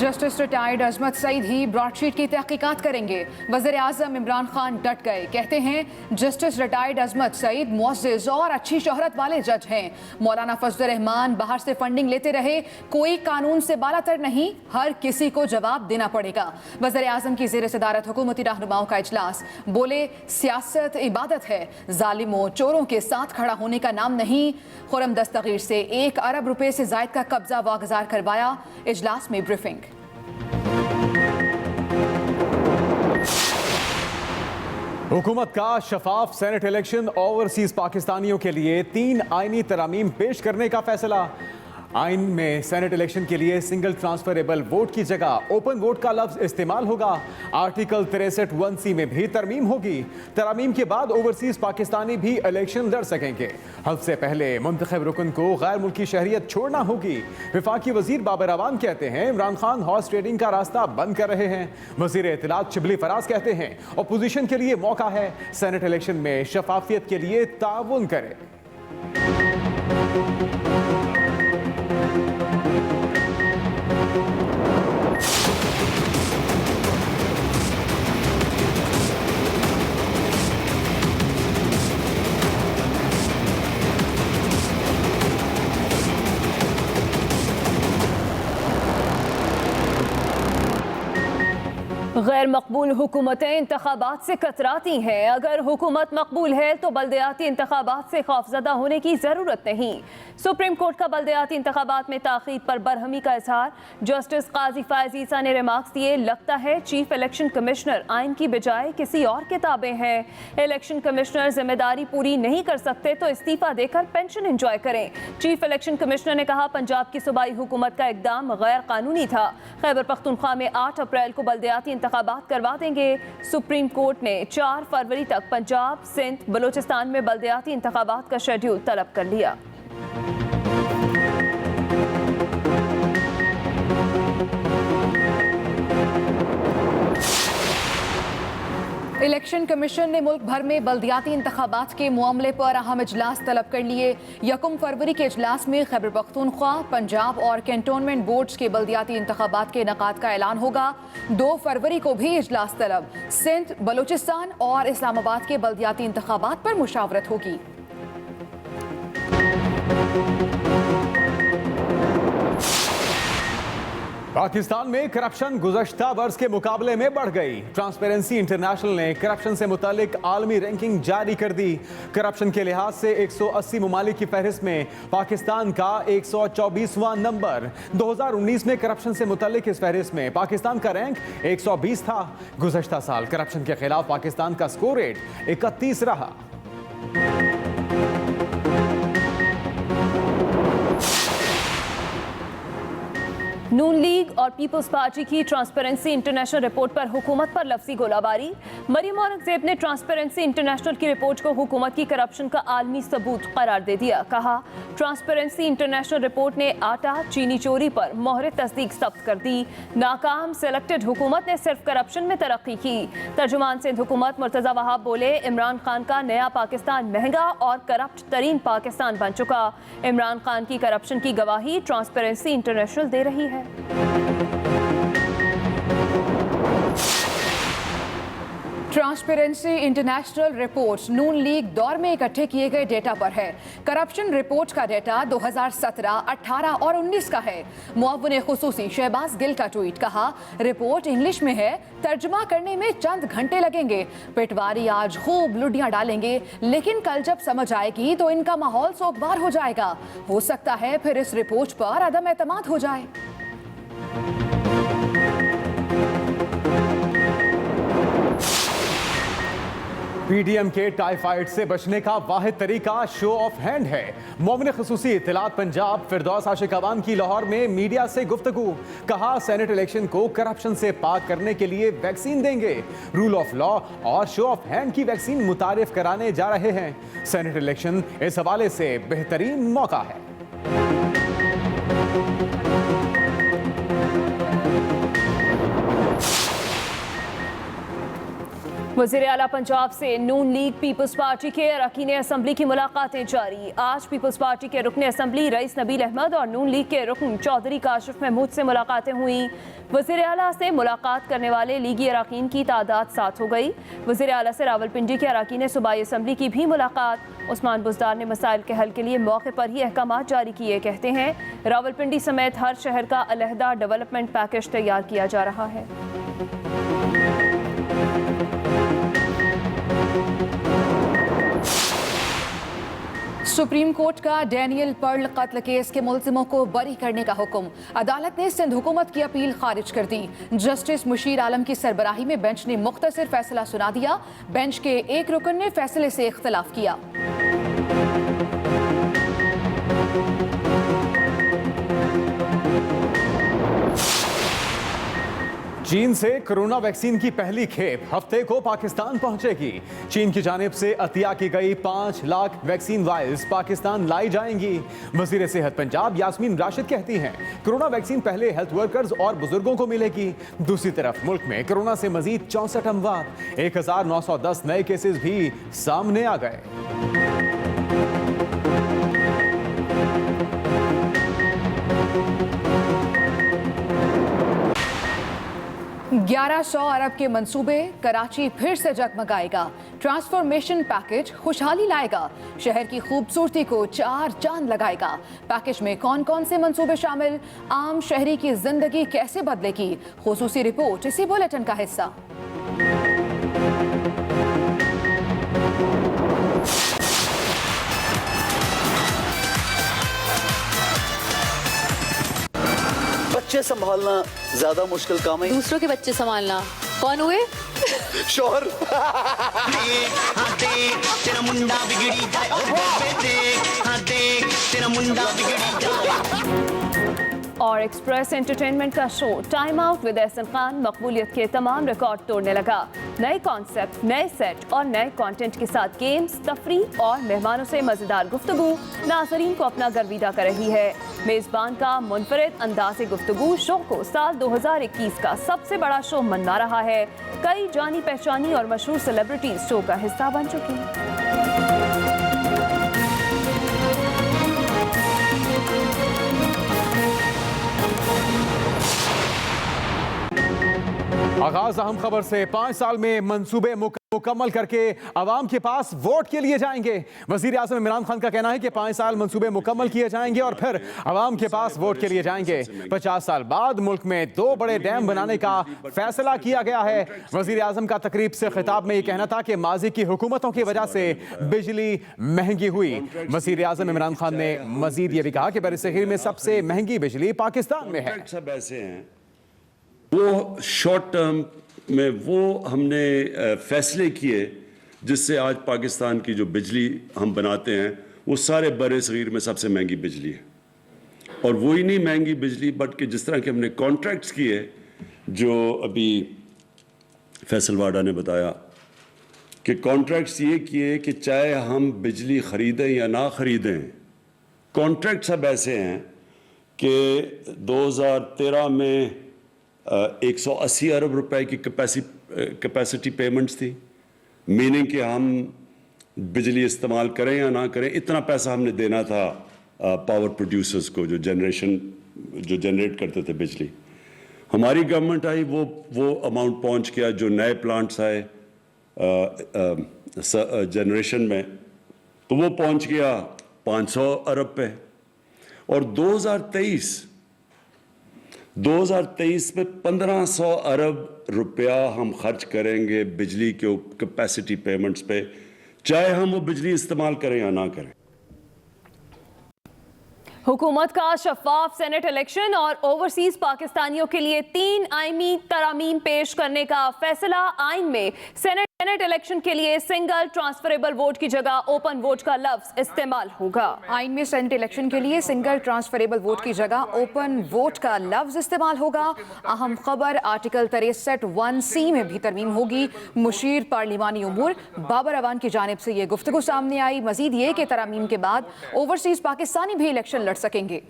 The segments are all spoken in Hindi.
जस्टिस रिटायर्ड अजमत सईद ही ब्रॉडशीट की तहकीकात करेंगे। वज़ीर आज़म इमरान खान डट गए, कहते हैं जस्टिस रिटायर्ड अजमत सईद मुअज़्ज़िज़ और अच्छी शोहरत वाले जज हैं। मौलाना फजल रहमान बाहर से फंडिंग लेते रहे, कोई कानून से बालातर नहीं, हर किसी को जवाब देना पड़ेगा। वज़ीर आज़म की ज़ेर सदारत हुकूमती रहनुमाओं का इजलास, बोले सियासत इबादत है, जालिमों चोरों के साथ खड़ा होने का नाम नहीं। खुर्रम दस्तगीर से 1 अरब रुपए से जायद का कब्जा वागुज़ार करवाया। इजलास में ब्रीफिंग। हुकूमत का शफाफ सेनेट इलेक्शन, ओवरसीज पाकिस्तानियों के लिए 3 आईनी तरामीम पेश करने का फैसला। आइन में सेनेट इलेक्शन के लिए सिंगल ट्रांसफरेबल वोट की जगह ओपन वोट का लफ्ज इस्तेमाल होगा। आर्टिकल 63(1)(c) में भी तरमीम होगी। तरामीम के बाद ओवरसीज पाकिस्तानी भी इलेक्शन लड़ सकेंगे। हल्फ से पहले मुंतखब रुकन को गैर मुल्की शहरियत छोड़ना होगी। वफाकी वजीर बाबर अवान कहते हैं इमरान खान हॉर्स ट्रेडिंग का रास्ता बंद कर रहे हैं। वजीर इत्तलात शिबली फराज कहते हैं अपोजिशन के लिए मौका है, सेनेट इलेक्शन में शफाफियत के लिए ताउन करे। गैर मकबूल हुकूमतें इंतखाबात से कतराती हैं। अगर हुकूमत मकबूल है तो बल्दियाती इंतखाबात से खौफजदा होने की ज़रूरत नहीं। सुप्रीम कोर्ट का बल्दियाती इंतखाबात में ताख़ीर पर बरहमी का इजहार। जस्टिस काजी फायज़ ईसा ने रिमार्क्स दिए, लगता है चीफ इलेक्शन कमिश्नर आइन की बजाय किसी और के ताबे हैं। इलेक्शन कमिश्नर जिम्मेदारी पूरी नहीं कर सकते तो इस्तीफा देकर पेंशन एंजॉय करें। चीफ इलेक्शन कमिश्नर ने कहा पंजाब की सूबाई हुकूमत का इकदाम गैर कानूनी था। खैबर पख्तूनख्वा में 8 अप्रैल को बल्दियाती इंतखाबात करवा देंगे। सुप्रीम कोर्ट ने 4 फरवरी तक पंजाब, सिंध, बलूचिस्तान में बल्दियाती इंतखाबात का शेड्यूल तलब कर लिया। इलेक्शन कमीशन ने मुल्क भर में बल्दियाती इंतखाबात के मामले पर अहम इजलास तलब कर लिए। 1 फरवरी के इजलास में खैबर पख्तूनख्वा, पंजाब और कैंटोनमेंट बोर्ड्स के बल्दियाती इंतखाबात के इनेकाद का ऐलान होगा। 2 फरवरी को भी इजलास तलब। सिंध, बलूचिस्तान और इस्लामाबाद के बल्दियाती इंतखाबात पर मुशावरत होगी। पाकिस्तान में करप्शन गुज़श्ता बरस के मुकाबले में बढ़ गई। ट्रांसपेरेंसी इंटरनेशनल ने करप्शन से मुतालिक आलमी रैंकिंग जारी कर दी। करप्शन के लिहाज से 180 ममालिक की फहरिस्त में पाकिस्तान का 124वां नंबर। 2019 में करप्शन से मुतालिक इस फहरिस्त में पाकिस्तान का रैंक 120 था। गुज़श्ता साल करप्शन के खिलाफ पाकिस्तान का स्कोर रेट 31 रहा। नून लीग और पीपल्स पार्टी की ट्रांसपेरेंसी इंटरनेशनल रिपोर्ट पर हुकूमत पर लफ्जी गोलाबारी। मरियम औरंगजेब ने ट्रांसपेरेंसी इंटरनेशनल की रिपोर्ट को हुकूमत की करप्शन का आलमी सबूत करार दे दिया। कहा ट्रांसपेरेंसी इंटरनेशनल रिपोर्ट ने आटा चीनी चोरी पर मोहर तस्दीक जब्त कर दी। नाकाम सेलेक्टेड हुकूमत ने सिर्फ करप्शन में तरक्की की। तर्जुमान सिंध हुकूमत मुर्तज़ा वहाब बोले इमरान खान का नया पाकिस्तान महंगा और करप्ट तरीन पाकिस्तान बन चुका। इमरान खान की करप्शन की गवाही ट्रांसपेरेंसी इंटरनेशनल दे रही है। ट्रांसपेरेंसी इंटरनेशनल रिपोर्ट नून लीग दौर में इकट्ठे किए गए डेटा पर है। करप्शन रिपोर्ट का डेटा 2017, 18 और 19 का है। मुअव्विन खुसूसी शहबाज गिल का ट्वीट, कहा रिपोर्ट इंग्लिश में है, तर्जुमा करने में चंद घंटे लगेंगे। पिटवारी आज खूब लुडियां डालेंगे, लेकिन कल जब समझ आएगी तो इनका माहौल सोगवार हो जाएगा। हो सकता है फिर इस रिपोर्ट पर अदम एतमाद हो जाए। पीडीएम के टाइफाइड से बचने का वाहिद तरीका शो ऑफ हैंड है। मोमिन खुसूसी इत्तलात पंजाब फिरदौस आशिक अवान की लाहौर में मीडिया से गुफ्तगू, कहा सेनेट इलेक्शन को करप्शन से पाक करने के लिए वैक्सीन देंगे। रूल ऑफ लॉ और शो ऑफ हैंड की वैक्सीन मुतारिफ कराने जा रहे हैं। सेनेट इलेक्शन इस हवाले से बेहतरीन मौका है। वज़ीर आला पंजाब से नून लीग पीपल्स पार्टी के अरकान असम्बली की मुलाकातें जारी। आज पीपल्स पार्टी के रुकन असम्बली रईस नबील अहमद और नून लीग के रुकन चौधरी काशिफ महमूद से मुलाकातें हुई। वज़ीर आला से मुलाकात करने वाले लीगी अरकान की तादाद 7 हो गई। वज़ीर आला से रावलपिंडी के अरकान सूबाई असम्बली की भी मुलाकात। उस्मान बुज़दार ने मसाइल के हल के लिए मौके पर ही अहकामात जारी किए। कहते हैं रावलपिंडी समेत हर शहर का अलहदा डेवलपमेंट पैकेज तैयार किया जा रहा है। सुप्रीम कोर्ट का डैनियल पर्ल कत्ल केस के मुलजिमों को बरी करने का हुक्म। अदालत ने सिंध हुकूमत की अपील खारिज कर दी। जस्टिस मुशीर आलम की सरबराही में बेंच ने मुख्तसर फैसला सुना दिया। बेंच के एक रुकन ने फैसले से इख्तलाफ किया। चीन से कोरोना वैक्सीन की पहली खेप हफ्ते को पाकिस्तान पहुंचेगी। चीन की जानिब से अतिया की गई 5 लाख वैक्सीन वायल्स पाकिस्तान लाई जाएंगी। वजीर सेहत पंजाब यास्मीन राशिद कहती हैं कोरोना वैक्सीन पहले हेल्थ वर्कर्स और बुजुर्गों को मिलेगी। दूसरी तरफ मुल्क में कोरोना से मजीद 64 अमवात, 1910 नए केसेस भी सामने आ गए। 1100 अरब के मंसूबे, कराची फिर से जगमगाएगा। ट्रांसफॉर्मेशन पैकेज खुशहाली लाएगा, शहर की खूबसूरती को 4 चांद लगाएगा। पैकेज में कौन कौन से मंसूबे शामिल, आम शहरी की जिंदगी कैसे बदलेगी, खुसूसी रिपोर्ट इसी बुलेटिन का हिस्सा। बच्चे संभालना ज्यादा मुश्किल काम है। दूसरों के बच्चे संभालना कौन हुए? शोहर। तेरा मुंडा बिगड़ी जाए, तेरा मुंडा बिगड़ी जाए। और एक्सप्रेस एंटरटेनमेंट का show time out with Ehsan Khan मकबूलियत के तमाम रिकॉर्ड तोड़ने लगा। नए कॉन्सेप्ट, नए सेट और नए कंटेंट के साथ गेम्स, तफरीह और मेहमानों से मजेदार गुफ्तगू नाज़रीन को अपना गर्विदा कर रही है। मेजबान का मुनफरिद अंदाज़े गुफ्तगू शो को साल 2021 का सबसे बड़ा शो मना रहा है। कई जानी पहचानी और मशहूर सेलिब्रिटीज शो का हिस्सा बन चुकी हैं। आगाज अहम खबर से 5 साल में मंसूबे मुकम्मल करके अवाम के पास वोट के लिए जाएंगे। वजीर आज़म इमरान खान का कहना है कि 5 साल मंसूबे मुकम्मल किए जाएंगे और फिर अवाम के पास वोट के लिए जाएंगे। 50 साल बाद मुल्क में 2 बड़े डैम बनाने का फैसला किया गया है। वजीर आज़म का तकरीब से खिताब में ये कहना था कि माजी की हुकूमतों की वजह से बिजली महंगी हुई। वजीर आज़म इमरान खान ने मजीद ये भी कहा कि बरसगीर में सबसे महंगी बिजली पाकिस्तान में है। सब ऐसे हैं वो शॉर्ट टर्म में वो हमने फैसले किए जिससे आज पाकिस्तान की जो बिजली हम बनाते हैं वो सारे बरसगीर में सबसे महंगी बिजली है। और वही नहीं महंगी बिजली बल्कि जिस तरह के हमने कॉन्ट्रैक्ट्स किए, जो अभी फैसल वाडा ने बताया कि कॉन्ट्रैक्ट्स ये किए कि चाहे हम बिजली ख़रीदें या ना ख़रीदें, कॉन्ट्रैक्ट सब ऐसे हैं कि 2013 में 180 अरब रुपए की कैपेसिटी पेमेंट्स थी, मीनिंग कि हम बिजली इस्तेमाल करें या ना करें इतना पैसा हमने देना था पावर प्रोड्यूसर्स को जो जनरेट करते थे बिजली। हमारी गवर्नमेंट आई, वो अमाउंट पहुंच गया। जो नए प्लांट्स आए जनरेशन में तो वो पहुंच गया 500 अरब पे। और 2023 में 1500 अरब रुपया हम खर्च करेंगे बिजली के कैपेसिटी पेमेंट्स पे, चाहे हम वो बिजली इस्तेमाल करें या ना करें। हुकूमत का शफाफ सेनेट इलेक्शन और ओवरसीज पाकिस्तानियों के लिए 3 आईनी तरामीम पेश करने का फैसला। आइन में सेनेट इलेक्शन के लिए सिंगल ट्रांसफरेबल वोट की जगह ओपन वोट का लफ्ज इस्तेमाल होगा। आइन में सेनेट इलेक्शन के लिए सिंगल ट्रांसफरेबल वोट की जगह ओपन वोट का लफ्ज इस्तेमाल होगा। अहम खबर, आर्टिकल 63(1)(c) में भी तरमीम होगी। मुशीर पार्लिमानी उमूर बाबर अवान की जानिब से ये गुफ्तगू सामने आई। मजीद ये कि तरामीम के बाद ओवरसीज पाकिस्तानी भी इलेक्शन लड़ सकेंगे।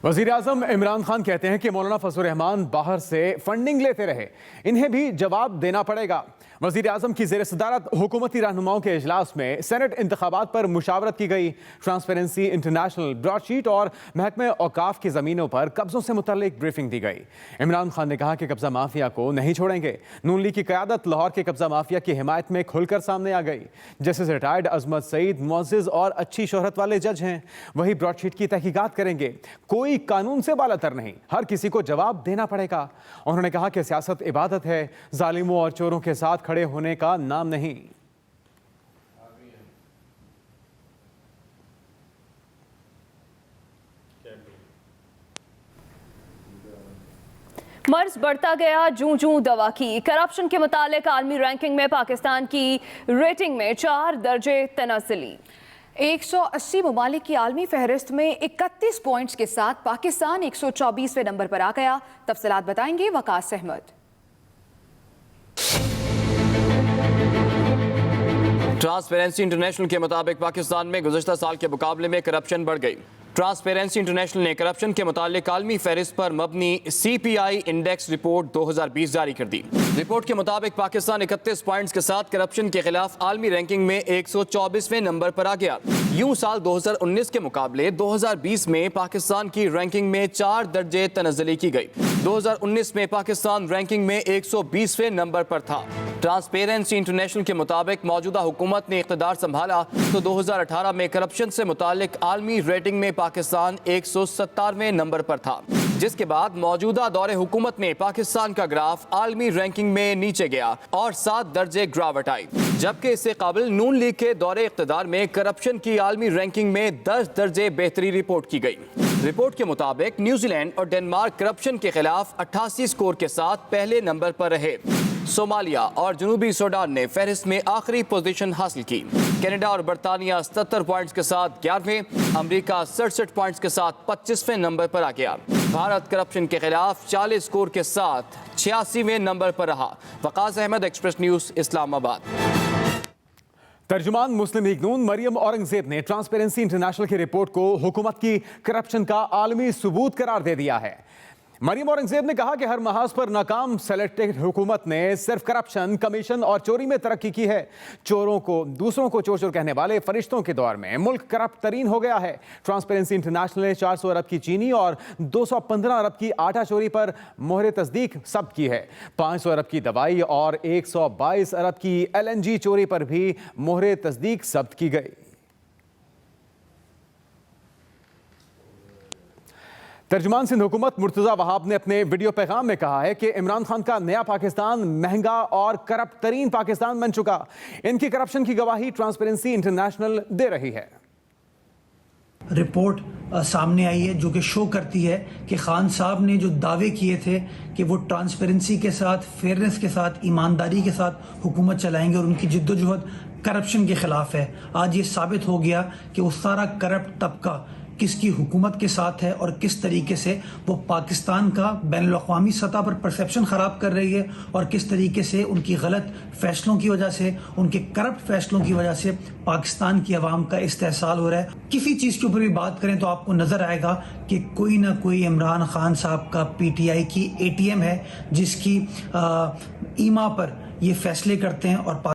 वजीर आजम इमरान खान कहते हैं कि मौलाना फजल रहमान बाहर से फंडिंग लेते रहे, इन्हें भी जवाब देना पड़ेगा। वजीर आजम की ज़ेर सदारत हुकूमती रहनुमाओं के इजलास में सेनेट इंतखाबात पर मुशावरत की गई। ट्रांसपेरेंसी इंटरनेशनल, ब्रॉडशीट और महकमे औकाफ की ज़मीनों पर कब्ज़ों से मुतल्लिक ब्रीफिंग दी गई। इमरान खान ने कहा कि कब्ज़ा माफिया को नहीं छोड़ेंगे। नून लीग की क़यादत लाहौर के कब्ज़ा माफिया की हिमायत में खुलकर सामने आ गई। जस्टिस रिटायर्ड अजमत सईद मुअज़्ज़िज़ और अच्छी शोहरत वाले जज हैं, वही ब्रॉडशीट की तहकीकात करेंगे। कोई कानून से बालातर नहीं, हर किसी को जवाब देना पड़ेगा। उन्होंने कहा कि सियासत इबादत है, जालिमों और चोरों के साथ खड़े होने का नाम नहीं। मर्ज बढ़ता गया जूं जूं दवा की। करप्शन के मुतालिक आलमी रैंकिंग में पाकिस्तान की रेटिंग में 4 दर्जे तनाज़ुली। 180 ममालिक की आलमी फहरिस्त में 31 पॉइंट्स के साथ पाकिस्तान 124वें नंबर पर आ गया। तफसीलात बताएंगे वकास अहमद। ट्रांसपेरेंसी इंटरनेशनल के मुताबिक पाकिस्तान में गुज़श्ता साल के मुकाबले में करप्शन बढ़ गई। ट्रांसपेरेंसी इंटरनेशनल ने करप्शन के मुतालिक आलमी फहरिस्त पर मबनी CPI इंडेक्स रिपोर्ट 2020 जारी कर दी। रिपोर्ट के मुताबिक पाकिस्तान 31 पॉइंट्स के साथ करप्शन के खिलाफ आलमी रैंकिंग में 124वें नंबर पर आ गया। यूं साल 2019 के मुकाबले 2020 में पाकिस्तान की रैंकिंग में 4 दर्जे तनज़्ज़ुली की गई। 2019 में पाकिस्तान रैंकिंग में 120वें नंबर पर था। ट्रांसपेरेंसी इंटरनेशनल के मुताबिक मौजूदा हुकूमत ने इक़्तिदार संभाला तो 2018 में करप्शन से मुतालिक आलमी रेटिंग में पाकिस्तान 197वें नंबर पर था, जिसके बाद मौजूदा दौरे हुकूमत में पाकिस्तान का ग्राफ आलमी रैंकिंग में नीचे गया और 7 दर्जे गिरावट आई, जबकि इससे काबिल नून लीग के दौरे इक़्तिदार में करप्शन की आलमी रैंकिंग में 10 दर्जे बेहतरी रिपोर्ट की गई। रिपोर्ट के मुताबिक न्यूजीलैंड और डेनमार्क करप्शन के खिलाफ 88 स्कोर के साथ पहले नंबर पर रहे। सोमालिया और जनूबी सूडान ने फहरिस्त में आखिरी पोजीशन हासिल की। कनाडा और बरतानिया 77 पॉइंट्स के साथ 11वें, अमेरिका 67 पॉइंट्स के साथ 25वें नंबर पर आ गया। भारत करप्शन के खिलाफ 40 स्कोर के साथ 86वें नंबर पर रहा। Waqas Ahmed, Express News, Islamabad. तर्जुमान मुस्लिम लीग नून मरियम औरंगजेब ने ट्रांसपेरेंसी इंटरनेशनल की रिपोर्ट को हुकूमत की करप्शन का आलमी सबूत करार दे दिया है। मरियम औरंगजेब ने कहा कि हर महाज पर नाकाम सेलेक्टेड हुकूमत ने सिर्फ करप्शन, कमीशन और चोरी में तरक्की की है। चोरों को, दूसरों को चोर चोर कहने वाले फरिश्तों के दौर में मुल्क करप्ट तरीन हो गया है। ट्रांसपेरेंसी इंटरनेशनल ने 400 अरब की चीनी और 215 अरब की आटा चोरी पर मोहर तस्दीक जब्त की है। 500 अरब की दवाई और 122 अरब की LNG चोरी पर भी मोहर तस्दीक जब्त की गई। तर्जुमान सिंध हुकूमत मुर्तज़ा वहाब ने अपने वीडियो पैगाम में कहा है कि इमरान खान का नया पाकिस्तान महंगा और करप्ट तरीन पाकिस्तान बन चुका। इनकी करप्शन की गवाही ट्रांसपेरेंसी इंटरनेशनल दे रही है। रिपोर्ट सामने आई है जो कि शो करती है कि खान साहब ने जो दावे किए थे कि वो ट्रांसपेरेंसी के साथ, फेयरनेस के साथ, ईमानदारी के साथ हुकूमत चलाएंगे और उनकी जिद्दोजहद करप्शन के खिलाफ है। आज ये साबित हो गया कि वो सारा करप्ट तबका किसकी हुकूमत के साथ है और किस तरीके से वो पाकिस्तान का बैनुल-अक़वामी सतह पर परसेप्शन ख़राब कर रही है और किस तरीके से उनकी गलत फैसलों की वजह से, उनके करप्ट फैसलों की वजह से पाकिस्तान की आवाम का इस्तेहसाल हो रहा है। किसी चीज़ के ऊपर भी बात करें तो आपको नज़र आएगा कि कोई ना कोई इमरान खान साहब का PTI की ATM है जिसकी ईमा पर ये फैसले करते हैं और